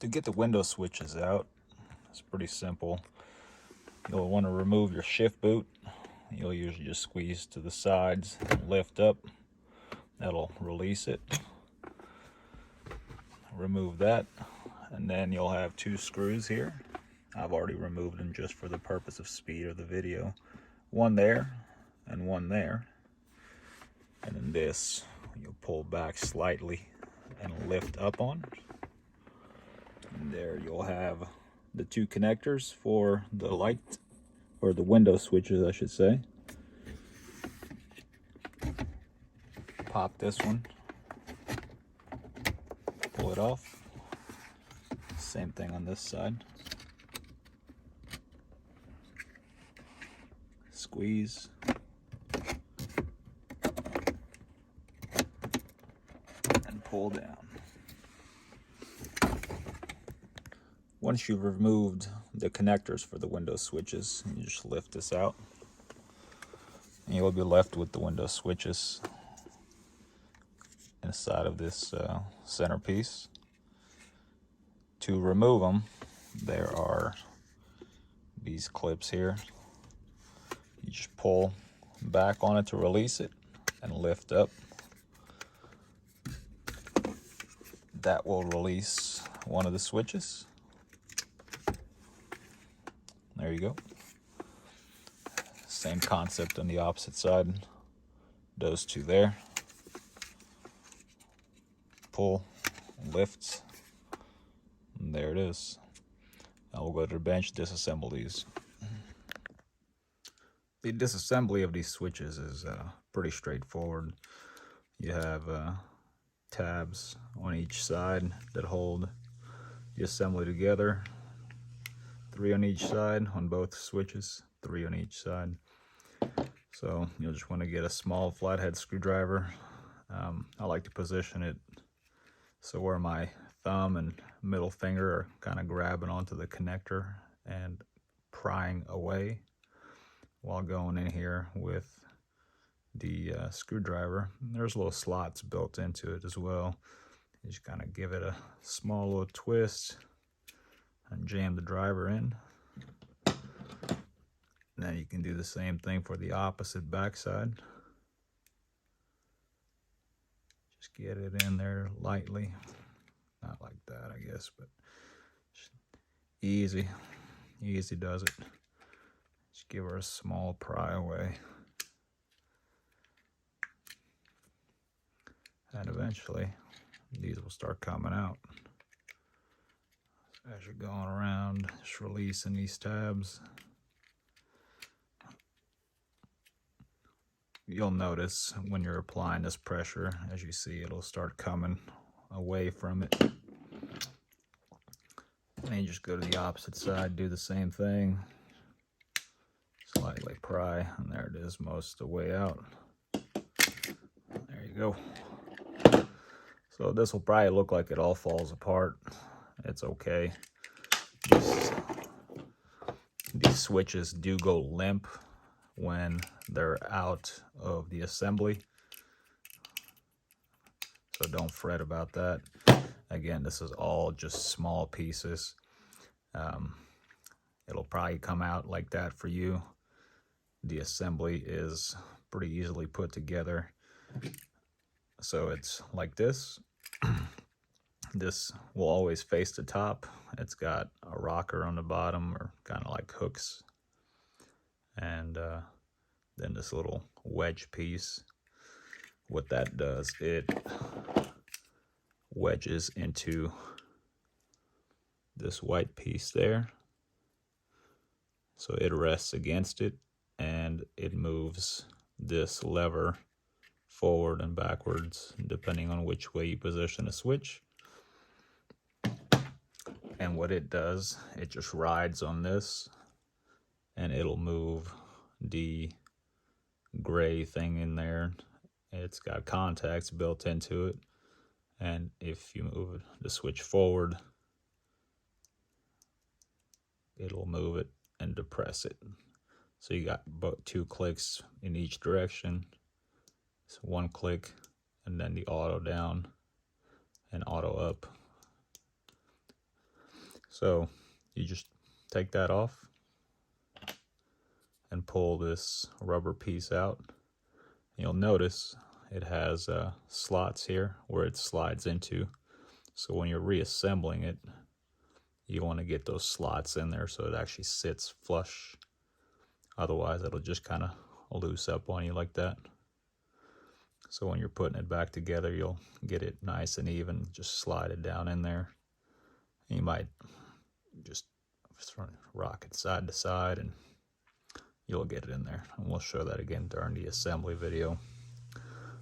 To get the window switches out, it's pretty simple. You'll want to remove your shift boot. You'll usually just squeeze to the sides and lift up. That'll release it. Remove that, and then you'll have two screws here. I've already removed them just for the purpose of speed of the video. One there and one there. And then this, you'll pull back slightly and lift up on. And there you'll have the two connectors for the light, or the window switches I should say. Pop this one, pull it off. Same thing on this side. Squeeze. And pull down. Once you've removed the connectors for the window switches, you just lift this out. And you'll be left with the window switches inside of this centerpiece. To remove them, there are these clips here. You just pull back on it to release it and lift up. That will release one of the switches. There you go. Same concept on the opposite side. Those two there. Pull, lift, and there it is. Now we'll go to the bench, disassemble these. The disassembly of these switches is pretty straightforward. You have tabs on each side that hold the assembly together. 3 on each side on both switches, 3 on each side. So you'll just want to get a small flathead screwdriver. I like to position it so where my thumb and middle finger are kind of grabbing onto the connector and prying away, while going in here with the screwdriver. There's little slots built into it as well. You just kind of give it a small little twist and jam the driver in. And then you can do the same thing for the opposite backside. Just get it in there lightly. Not like that, I guess, but easy does it. Just give her a small pry away. And eventually, these will start coming out. So as you're going around, just releasing these tabs. You'll notice when you're applying this pressure, as you see, it'll start coming away from it. And you just go to the opposite side, do the same thing. Slightly pry, and there it is, most of the way out. There you go. So this will probably look like it all falls apart. It's okay. These switches do go limp when they're out of the assembly, so don't fret about that. Again, this is all just small pieces. It'll probably come out like that for you. The assembly is pretty easily put together. So it's like this. This will always face the top. It's got a rocker on the bottom, or kind of like hooks. And then this little wedge piece. What that does, it wedges into this white piece there. So it rests against it, and it moves this lever forward and backwards depending on which way you position a switch. And what it does, it just rides on this, and it'll move the gray thing in there. It's got contacts built into it, and if you move the switch forward, it'll move it and depress it. So you got about 2 clicks in each direction. So 1 click, and then the auto down and auto up. So you just take that off and pull this rubber piece out. You'll notice it has slots here where it slides into. So when you're reassembling it, you want to get those slots in there so it actually sits flush. Otherwise, it'll just kind of loose up on you like that. So when you're putting it back together, you'll get it nice and even, just slide it down in there. You might just rock it side to side and you'll get it in there. And we'll show that again during the assembly video.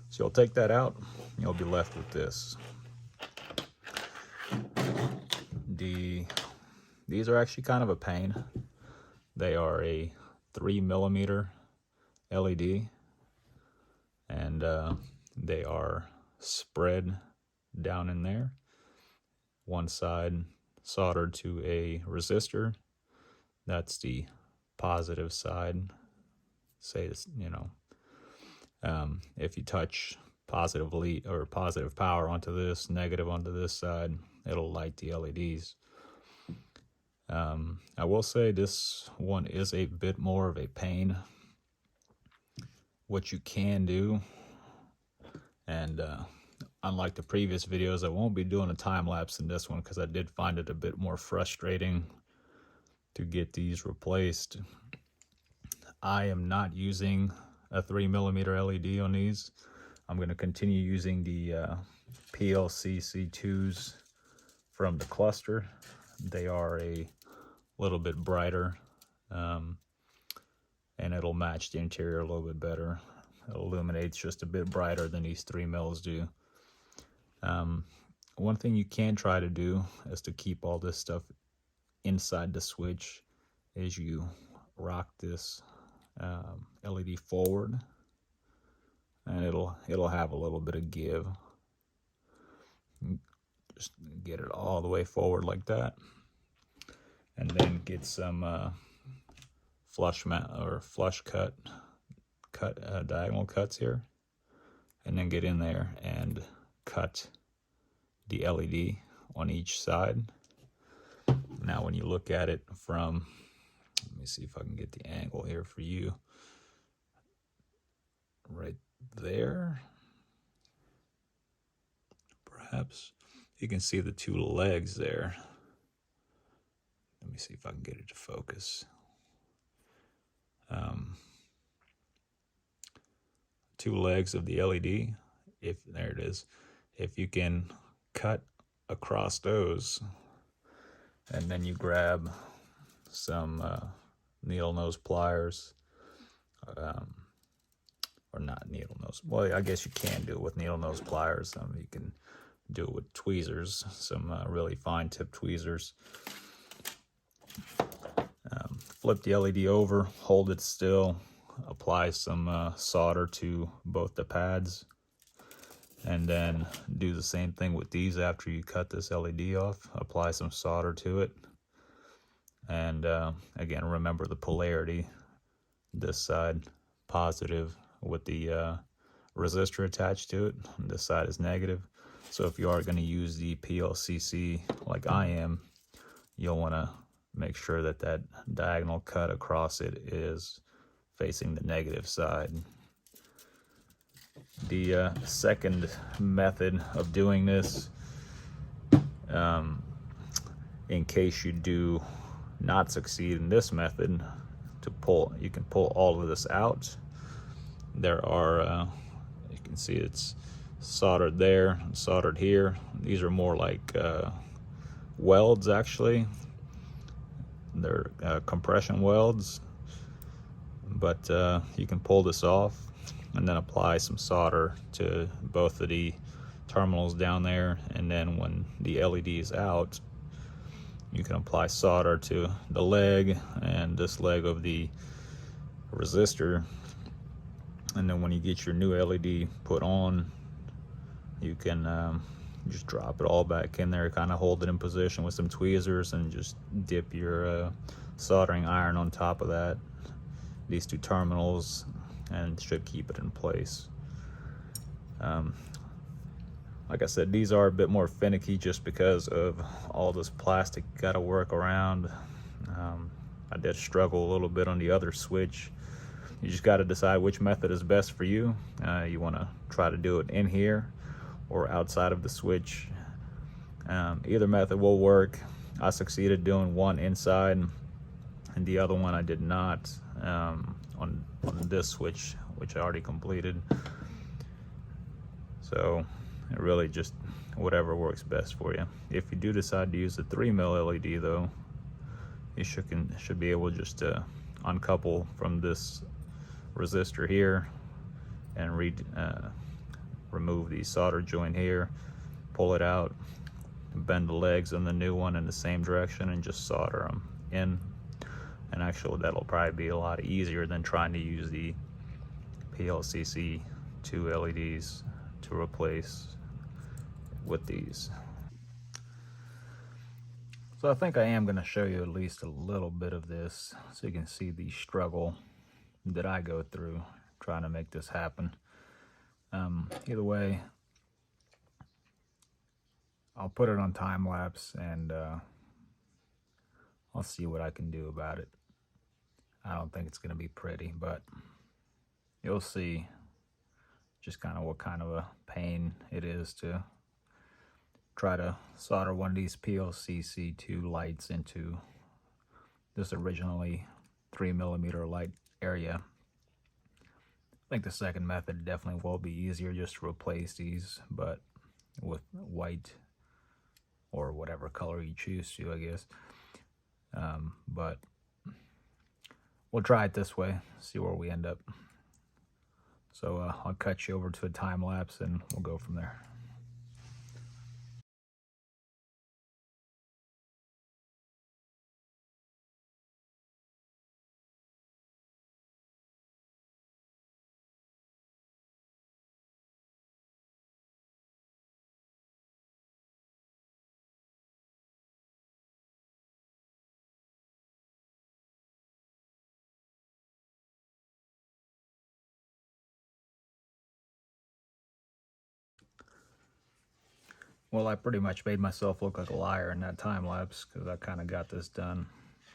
So you'll take that out, and you'll be left with this. These are actually kind of a pain. They are a 3mm LED, and they are spread down in there. One side soldered to a resistor. That's the positive side. Say this, you know, if you touch positive power onto this, negative onto this side, it'll light the LEDs. I will say this one is a bit more of a pain. What you can do, and unlike the previous videos, I won't be doing a time lapse in this one because I did find it a bit more frustrating to get these replaced. I am not using a 3mm LED on these. I'm going to continue using the PLCC2s from the cluster. They are a little bit brighter, and it'll match the interior a little bit better. It illuminates just a bit brighter than these 3mm do. One thing you can try to do is to keep all this stuff inside the switch is you rock this LED forward, and it'll have a little bit of give. Just get it all the way forward like that, and then get some flush cut diagonal cuts here, and then get in there and cut the LED on each side. Now when you look at it from, let me see if I can get the angle here for you, right there, perhaps you can see the two legs there. Let me see if I can get it to focus. Two legs of the LED, there it is. If you can cut across those, and then you grab some needle nose pliers, or not needle nose, well, I guess you can do it with needle nose pliers. You can do it with tweezers, some really fine tip tweezers. Flip the LED over, hold it still, apply some solder to both the pads, and then do the same thing with these after you cut this LED off. Apply some solder to it, and again, remember the polarity. This side positive with the resistor attached to it, and this side is negative. So if you are going to use the PLCC like I am, you'll want to make sure that that diagonal cut across it is facing the negative side. The second method of doing this, in case you do not succeed in this method, you can pull all of this out. There are, you can see it's soldered there, soldered here. These are more like welds actually. They're compression welds, but you can pull this off and then apply some solder to both of the terminals down there, and then when the LED is out, you can apply solder to the leg and this leg of the resistor, and then when you get your new LED put on, you can just drop it all back in there, kind of hold it in position with some tweezers, and just dip your soldering iron on top of that, these two terminals, and it should keep it in place. Like I said, these are a bit more finicky just because of all this plastic got to work around. I did struggle a little bit on the other switch. You just got to decide which method is best for you. You want to try to do it in here or outside of the switch. Either method will work. I succeeded doing one inside, and the other one I did not on this switch, which I already completed. So it really just whatever works best for you. If you do decide to use the 3mm LED though, you should be able just to uncouple from this resistor here and remove the solder joint here, pull it out, bend the legs on the new one in the same direction, and just solder them in. And actually that'll probably be a lot easier than trying to use the PLCC 2 LEDs to replace with these. So I think I am going to show you at least a little bit of this so you can see the struggle that I go through trying to make this happen. Either way, I'll put it on time lapse and I'll see what I can do about it. I don't think it's going to be pretty, but you'll see just kind of what kind of a pain it is to try to solder one of these PLCC2 lights into this originally 3mm light area. I think the second method definitely will be easier, just to replace these, but with white or whatever color you choose to, I guess. But we'll try it this way, see where we end up. So I'll cut you over to a time lapse and we'll go from there. Well, I pretty much made myself look like a liar in that time lapse because I kind of got this done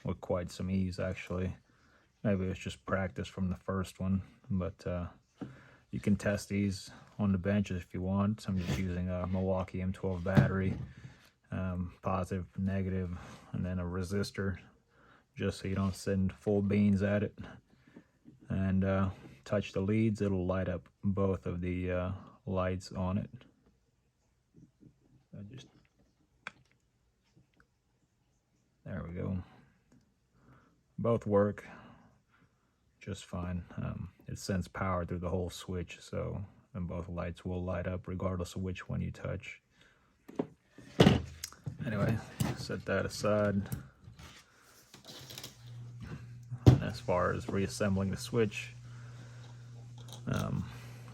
with quite some ease, actually. Maybe it's just practice from the first one, but you can test these on the bench if you want. I'm just using a Milwaukee M12 battery, positive, negative, and then a resistor, just so you don't send full beans at it. And touch the leads, it'll light up both of the lights on it. There we go. Both work just fine. It sends power through the whole switch, so and both lights will light up regardless of which one you touch. Anyway, set that aside. As far as reassembling the switch,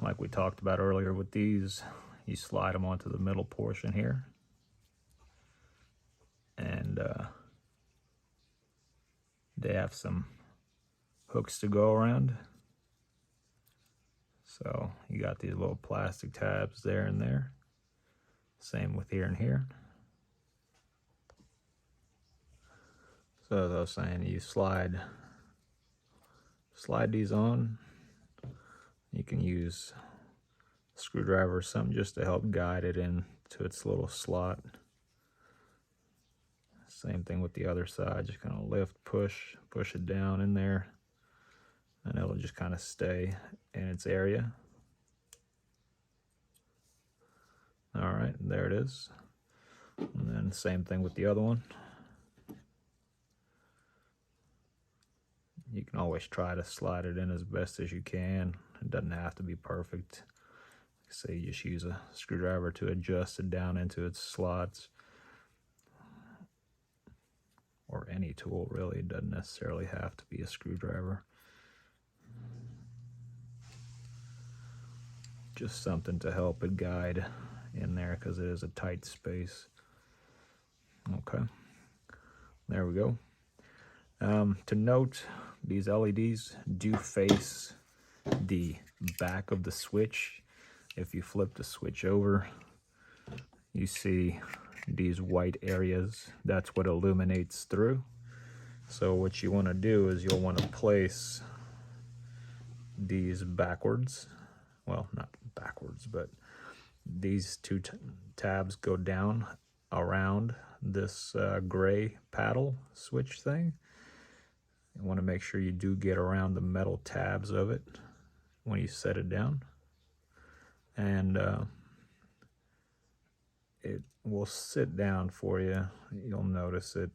like we talked about earlier with these, you slide them onto the middle portion here, and they have some hooks to go around. So you got these little plastic tabs there and there. Same with here and here. So as I was saying, you slide these on. You can use a screwdriver or something just to help guide it into its little slot. Same thing with the other side, just kind of lift, push it down in there, and it'll just kind of stay in its area. All right, there it is. And then same thing with the other one. You can always try to slide it in as best as you can. It doesn't have to be perfect. Like I say, you just use a screwdriver to adjust it down into its slots. Or any tool, really. It doesn't necessarily have to be a screwdriver. Just something to help it guide in there because it is a tight space. Okay, there we go. To note, these LEDs do face the back of the switch. If you flip the switch over, you see these white areas. That's what illuminates through. So what you want to do is you'll want to place these backwards. Well, not backwards, but these two tabs go down around this gray paddle switch thing. You want to make sure you do get around the metal tabs of it when you set it down. And it will sit down for you. You'll notice it.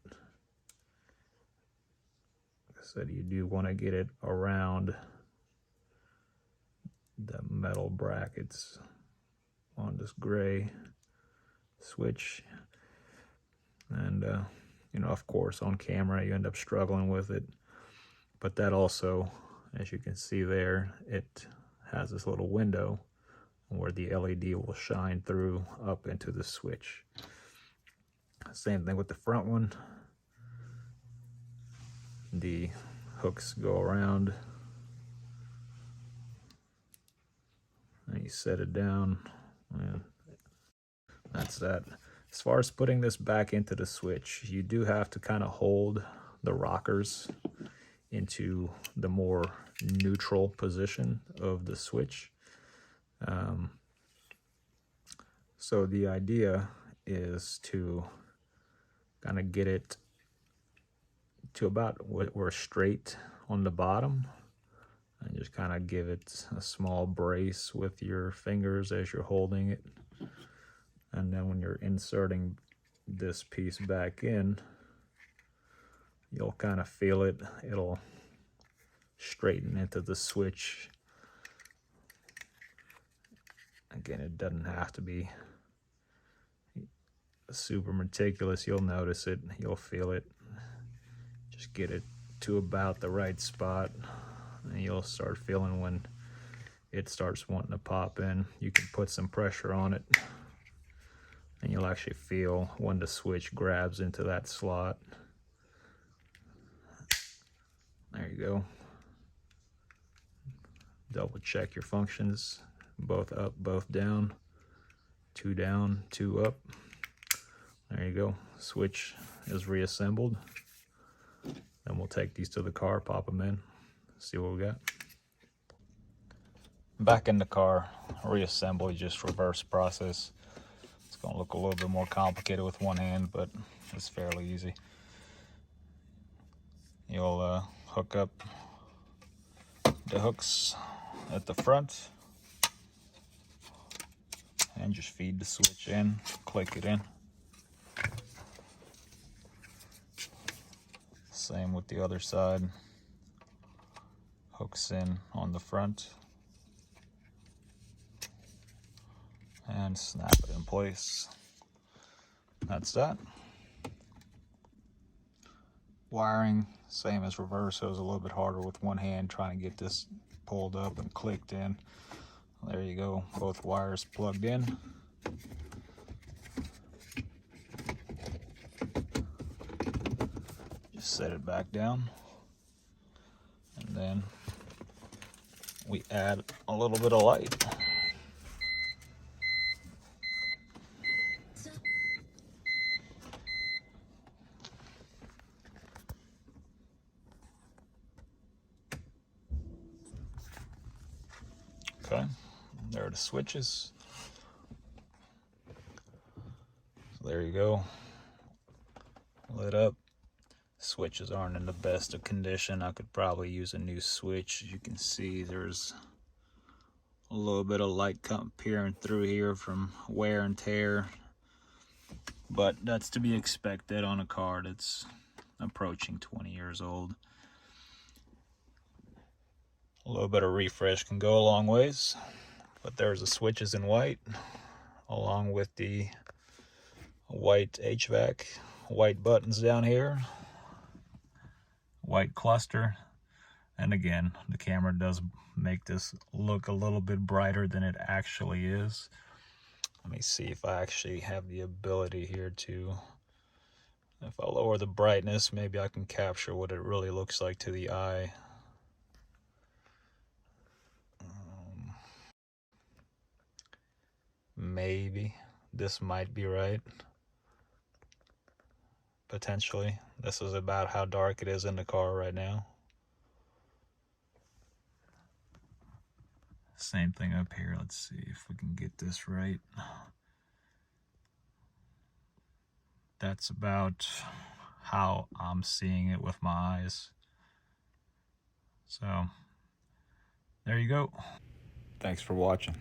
Like I said, you do want to get it around the metal brackets on this gray switch. And you know, of course, on camera you end up struggling with it, but that also, as you can see there, it has this little window where the LED will shine through up into the switch. Same thing with the front one. The hooks go around and you set it down, and that's that. As far as putting this back into the switch, you do have to kind of hold the rockers into the more neutral position of the switch. So the idea is to kind of get it to about what we're straight on the bottom, and just kind of give it a small brace with your fingers as you're holding it. And then when you're inserting this piece back in, you'll kind of feel it. It'll straighten into the switch. Again, it doesn't have to be super meticulous. You'll notice it, you'll feel it. Just get it to about the right spot, and you'll start feeling when it starts wanting to pop in. You can put some pressure on it, and you'll actually feel when the switch grabs into that slot. There you go. Double check your functions. Both up, both down. 2 down, 2 up. There you go. Switch is reassembled. Then we'll take these to the car, pop them in, see what we got. Back in the car, reassembly, just reverse process. It's gonna look a little bit more complicated with one hand, but it's fairly easy. You'll hook up the hooks at the front and just feed the switch in, click it in. Same with the other side. Hooks in on the front and snap it in place. That's that. Wiring, same as reverse. It was a little bit harder with one hand trying to get this pulled up and clicked in. There you go, both wires plugged in. Just set it back down, and then we add a little bit of light. Okay, there are the switches. So there you go, lit up. Switches aren't in the best of condition. I could probably use a new switch. As you can see, there's a little bit of light peering through here from wear and tear, but that's to be expected on a car that's approaching 20 years old. A little bit of refresh can go a long ways, but there's the switches in white, along with the white HVAC, white buttons down here, white cluster. And again, the camera does make this look a little bit brighter than it actually is. Let me see if I actually have the ability here to, if I lower the brightness, maybe I can capture what it really looks like to the eye. Maybe this might be right. Potentially. This is about how dark it is in the car right now. Same thing up here. Let's see if we can get this right. That's about how I'm seeing it with my eyes. So, there you go. Thanks for watching.